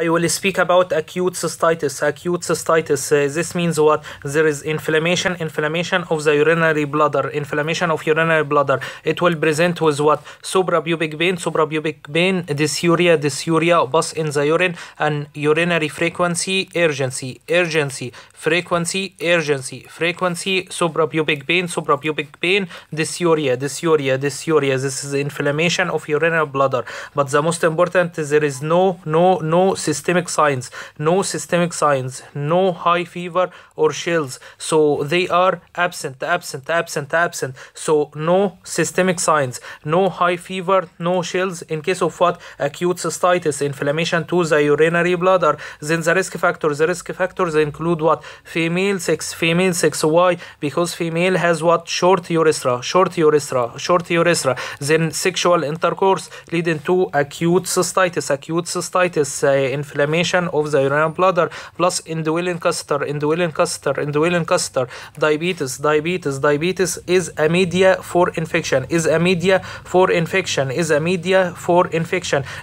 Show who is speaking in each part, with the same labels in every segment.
Speaker 1: I will speak about acute cystitis. Acute cystitis. This means what? There is inflammation of the urinary bladder. Inflammation of urinary bladder. It will present with what? Suprapubic pain, dysuria, pus in the urine, and urinary frequency, urgency, frequency, suprapubic pain, dysuria. This is inflammation of urinary bladder. But the most important, there is no systemic signs, no high fever or chills, so they are absent. So no systemic signs, no high fever, no chills. In case of what? Acute cystitis, inflammation to the urinary bladder. Then the risk factors include what? Female sex. Why? Because female has what? Short urethra. Then sexual intercourse leading to acute cystitis. Inflammation of the urinary bladder, plus indwelling catheter. Diabetes is a media for infection.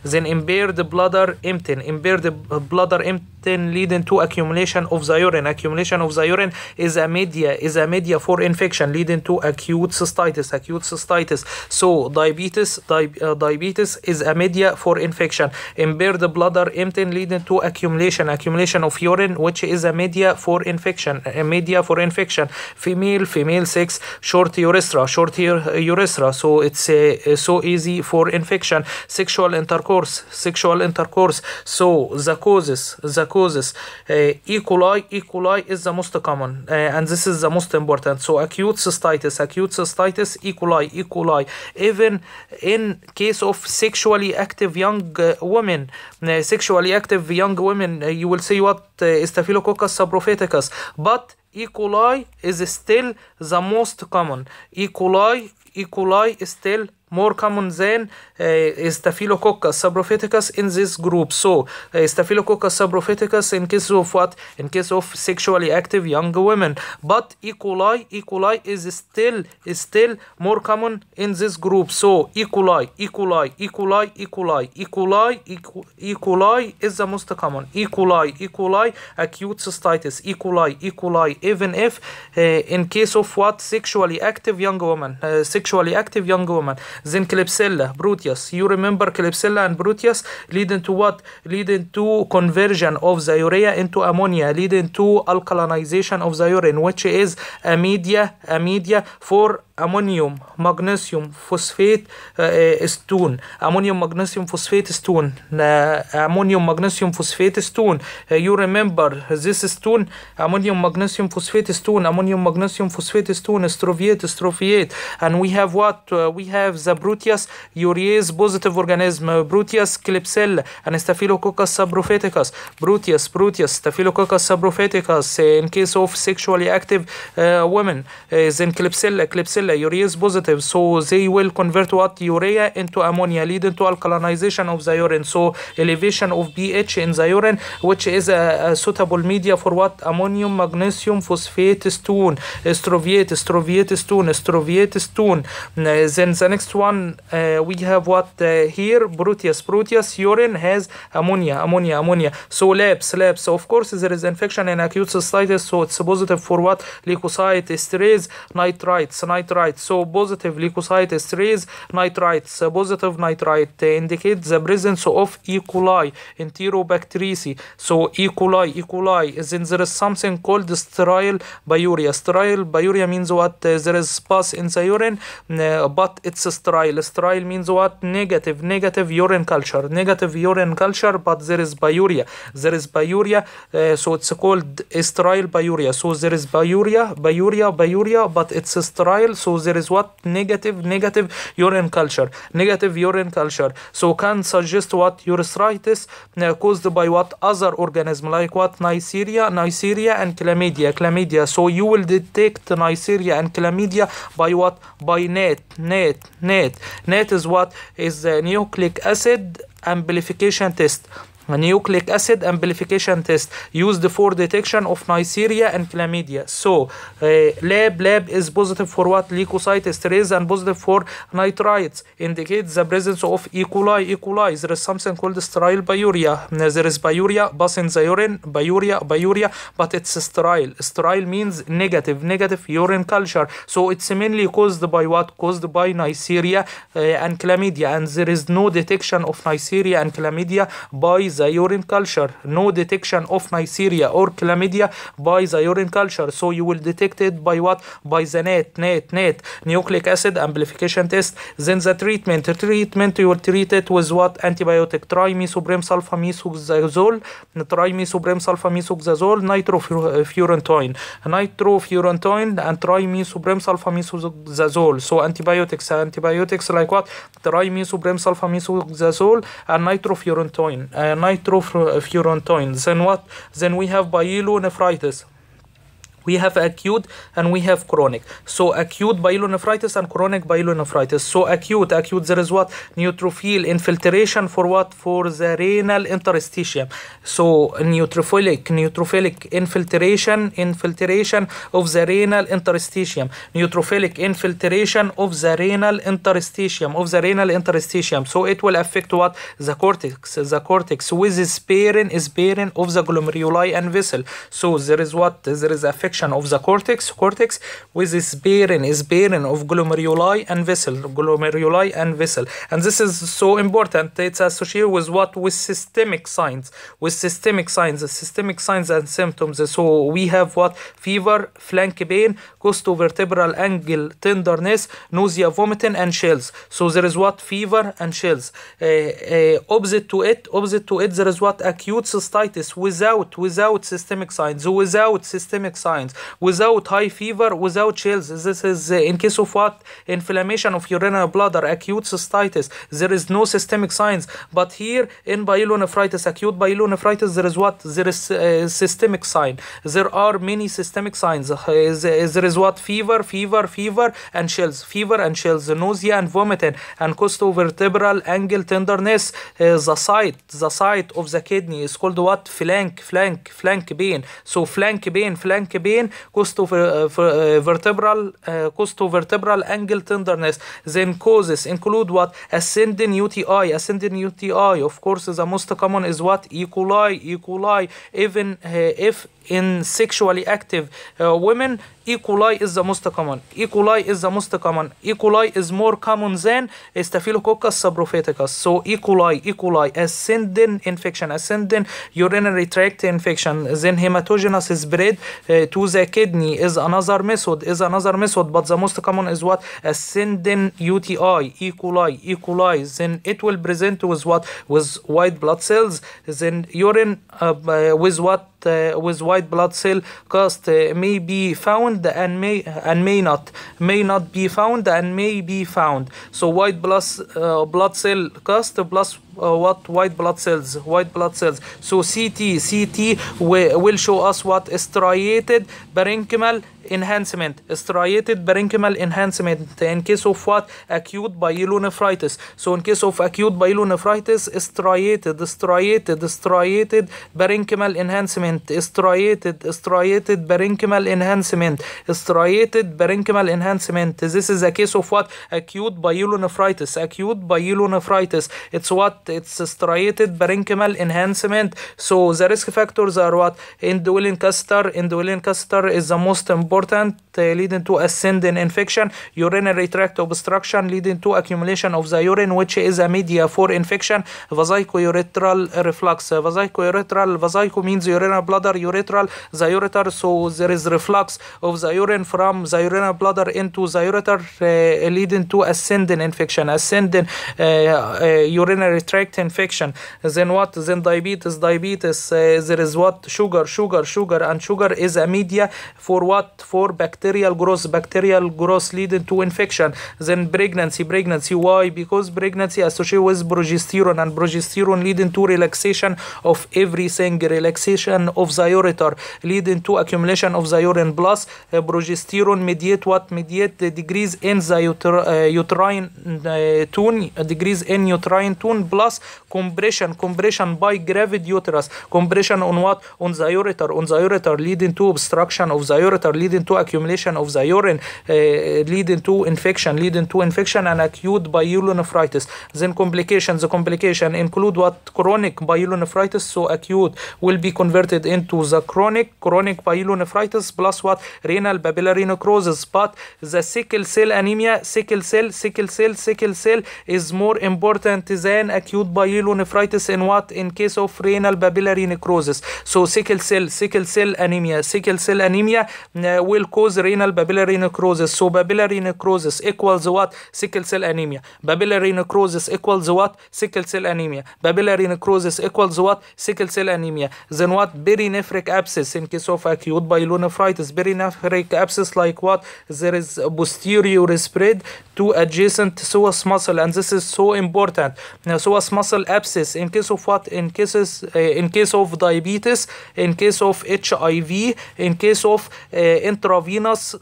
Speaker 1: Then impaired bladder emptying leading to accumulation of the urine. Is a media for infection leading to acute cystitis. So diabetes is a media for infection. Impaired bladder emptying leading to accumulation of urine, which is a media for infection. Female sex, short urethra. So it's so easy for infection. Sexual intercourse. So the causes, E. coli is the most common, and this is the most important. So acute cystitis, E. coli. Even in case of sexually active young women, you will say what? Staphylococcus subprophyticus, but E. coli is still the most common. E. coli is still more common than Staphylococcus subprophyticus in this group. So Staphylococcus subprophyticus in case of what? In case of sexually active young women. But E. coli is still more common in this group. So E. coli is the most common. E. coli, acute cystitis. E. coli, even if in case of what? Sexually active young woman. Then Klebsiella, Proteus. You remember Klebsiella and Proteus leading to what? Leading to conversion of the urea into ammonia, leading to alkalinization of the urine, which is a media for ammonium magnesium phosphate stone. You remember this stone, ammonium magnesium phosphate stone, strophiate. And we have what? We have the Proteus urease positive organism, Proteus Klebsiella and Staphylococcus subprophyticus. Proteus Staphylococcus subprophyticus in case of sexually active women. Then Klebsiella urease positive, so they will convert what? Urea into ammonia, leading to alkalinization of the urine, so elevation of pH in the urine, which is a suitable media for what? Ammonium magnesium phosphate stone, strophiate stone. Then the next one we have what here? Proteus urine has ammonia. So labs. Of course there is infection in acute cystitis, so it's positive for what? Leukocyte esterase nitrites. So positive leukocyte esterase nitrites, positive nitrite indicates the presence of E. coli enterobacteriaceae. So E. coli. Then there is something called sterile biuria. Means what? There is pus in the urine, but it's sterile. Sterile means what? Negative urine culture, but there is biuria. So it's called sterile biuria. So there is biuria, but it's sterile. So there is what? Negative urine culture. So can suggest what? Urethritis caused by what? Other organism, like what? Neisseria and chlamydia. So you will detect Neisseria and chlamydia by what? By NAT. NAT is what? Is the nucleic acid amplification test. A nucleic acid amplification test used for detection of Neisseria and chlamydia. So lab is positive for what? Leukocyte esterase, and positive for nitrites, indicates the presence of E. coli. There is something called sterile biuria. There is biuria, pus in the urine, biuria, but it's sterile. Sterile means negative urine culture. So it's mainly caused by what? Caused by Neisseria and chlamydia, and there is no detection of Neisseria and chlamydia by the urine culture. No detection of Neisseria or chlamydia by the urine culture. So you will detect it by what? By the NAT, nucleic acid amplification test. Then the treatment you will treat it with what? Antibiotic, trimesoprem sulfamethoxazole, nitrofurantoin, and trimesoprem sulfamethoxazole. So antibiotics like what? Trimesoprem sulfamethoxazole and nitrofurantoin. Then what? Then we have pyelonephritis. We have acute and we have chronic. So acute pyelonephritis and chronic pyelonephritis. So acute, there is what? Neutrophil infiltration for what? For the renal interstitium. So neutrophilic infiltration of the renal interstitium. Neutrophilic infiltration of the renal interstitium. So it will affect what? The cortex with sparing of the glomeruli and vessel. So there is what? There is affection of the cortex with sparing of glomeruli and vessel, and this is so important. It's associated with what? With systemic signs and symptoms. So we have what? Fever, flank pain, costovertebral angle tenderness, nausea, vomiting, and chills. So there is what? Fever and chills. Opposite to it there is what? Acute cystitis without systemic signs, without high fever, without chills. This is in case of what? Inflammation of urinary bladder, acute cystitis. There is no systemic signs. But here in pyelonephritis, acute pyelonephritis, there is what? There is systemic sign. There are many systemic signs. There is what? Fever and chills, nausea and vomiting, and costovertebral angle tenderness. The site of the kidney is called what? Flank pain. So flank pain, costovertebral angle tenderness. Then causes include what? Ascending UTI. Of course, the most common is what? E. coli. Even if in sexually active women, E. coli is the most common. E. coli is more common than Staphylococcus subprophyticus. So E. coli, ascending urinary tract infection. Then hematogenous spread to the kidney is another method, but the most common is what? Ascending UTI, E. coli. Then it will present with what? With white blood cells. Then urine with what? With white blood cell cast may be found and may not be found and may be found. So white blood cell cast plus what? White blood cells. So CT will show us what? Striated parenchymal enhancement in case of what? Acute pyelonephritis. So in case of acute pyelonephritis, striated parenchymal enhancement, striated parenchymal enhancement. This is a case of what? Acute pyelonephritis. It's what? It's striated parenchymal enhancement. So the risk factors are what? Indwelling catheter is the most important, leading to ascending infection. Urinary tract obstruction leading to accumulation of the urine, which is a media for infection. Vesicourethral reflux. Vesico means urinary bladder, uretral, the ureter. So there is reflux of the urine from the urinary bladder into the ureter, leading to ascending infection, urinary tract infection. Then what? Then diabetes. There is what? Sugar, and sugar is a media for what? For bacterial growth leading to infection. Then pregnancy. Why? Because pregnancy associated with progesterone, and progesterone leading to relaxation of everything, relaxation of the ureter, leading to accumulation of the urine. Plus progesterone mediate the decrease in the uterine tone, plus plus compression by gravid uterus. Compression on what? On the ureter, leading to obstruction of the ureter, leading to accumulation of the urine, leading to infection and acute pyelonephritis. Then complications. The complication include what? Chronic pyelonephritis. So acute will be converted into the chronic pyelonephritis plus what? Renal papillary necrosis. But the sickle cell anemia, sickle cell is more important than acute pyelonephritis in what? In case of renal papillary necrosis. So sickle cell anemia will cause renal papillary necrosis. So papillary necrosis equals what? Sickle cell anemia. Papillary necrosis equals what? Sickle cell anemia. Papillary necrosis equals what? Sickle cell anemia. Then what? Perinephric abscess in case of acute pyelonephritis. Perinephric abscess like what? There is a posterior spread to adjacent psoas muscle, and this is so important. Psoas muscle abscess in case of what? In case of diabetes, in case of HIV, in case of intravenous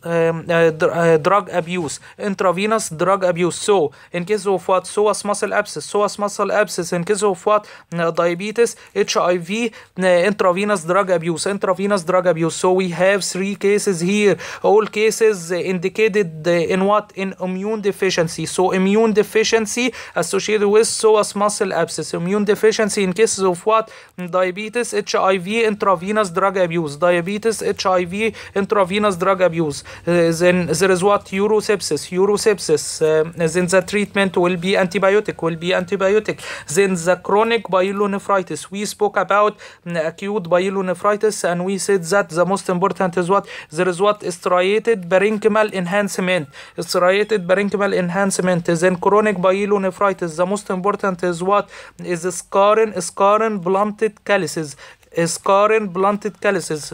Speaker 1: drug abuse. So in case of what? Psoas muscle abscess in case of what? Diabetes, HIV, intravenous drug abuse. So we have 3 cases here, all cases indicated in what? In immune deficiency. So immune deficiency associated with psoas muscle abscess. Immune deficiency in cases of what? Diabetes, HIV, intravenous drug abuse. Then there is what? Urosepsis. Then the treatment will be antibiotic. Then the chronic pyelonephritis. We spoke about acute pyelonephritis, and we said that the most important is what? There is what? Striated parenchymal enhancement. Then chronic pyelonephritis. The most important is what? Is scarring blunted calyces.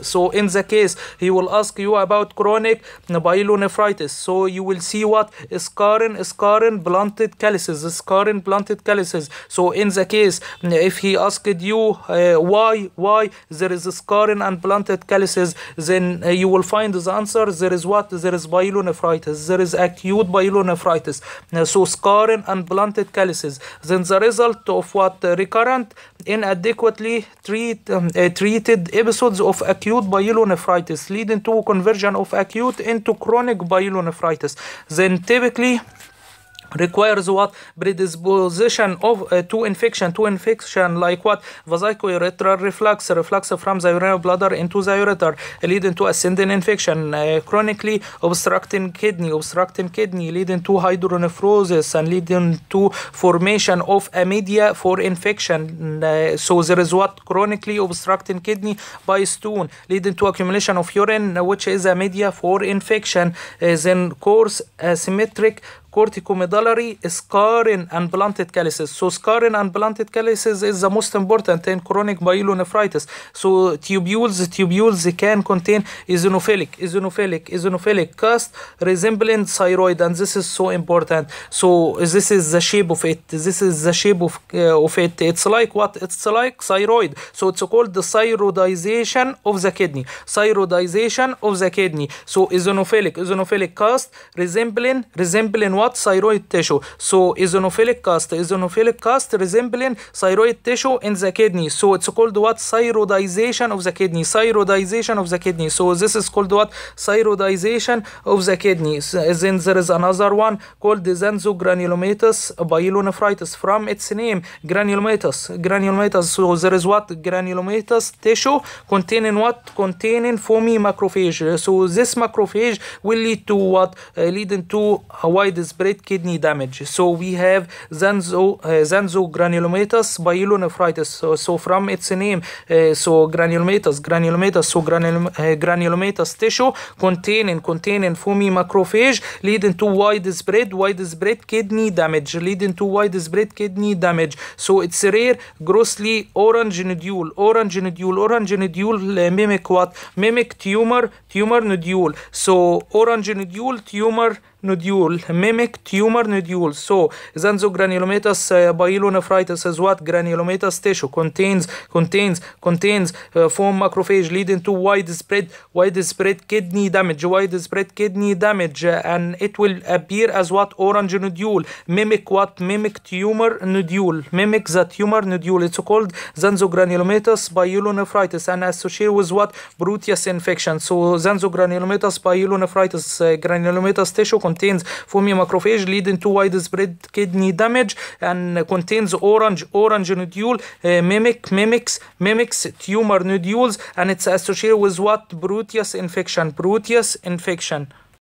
Speaker 1: So in the case he will ask you about chronic pyelonephritis, so you will see what? Scarring blunted calyces. So in the case if he asked you why there is scarring and blunted calyces, then you will find the answer. There is what? There is pyelonephritis. There is acute pyelonephritis. So scarring and blunted calyces. Then the result of what? Recurrent inadequately treated episodes of acute pyelonephritis, leading to conversion of acute into chronic pyelonephritis. Then typically requires what? Predisposition of to infection like what? Vesico-ureteral reflux from the urinary bladder into the ureter, leading to ascending infection, chronically obstructing kidney, leading to hydronephrosis and leading to formation of a media for infection. So there is what? Chronically obstructing kidney by stone, leading to accumulation of urine, which is a media for infection. Then coarse asymmetric corticomedullary scarring and blunted calyces. So scarring and blunted calyces is the most important in chronic pyelonephritis. So tubules can contain eosinophilic cast resembling thyroid, and this is so important. So this is the shape of it. It's like what? It's like thyroid. So it's called the thyroidization of the kidney. So eosinophilic cast resembling what? Thyroid tissue. So eosinophilic cast resembling thyroid tissue in the kidney. So it's called what? Thyroidization of the kidney. So this is called what? Thyroidization of the kidney. Then there is another one called the xanthogranulomatosis pyelonephritis, from its name, granulomatous. So there is what? Granulomatous tissue containing what? Containing foamy macrophage. So this macrophage will lead to what? Leading to a widespread kidney damage. So we have xanthogranulomatosis pyelonephritis. So from its name, so granulomatous. So granulomatous tissue containing foamy macrophage, leading to widespread kidney damage. So it's rare, grossly orange nodule. Mimic what? Mimic tumor nodule. So orange nodule, tumor nodule, mimic tumor nodule. So xanthogranulomatous pyelonephritis is what? Granulomatous tissue contains form macrophage leading to widespread kidney damage, and it will appear as what? Orange nodule. Mimic what? Mimic tumor nodule. Mimic the tumor nodule. It's called xanthogranulomatous pyelonephritis and associated with what? Proteus infection. So xanthogranulomatous pyelonephritis granulomatous tissue contains foamy macrophage leading to widespread kidney damage and contains orange nodule. Mimics tumor nodules, and it's associated with what? Proteus infection.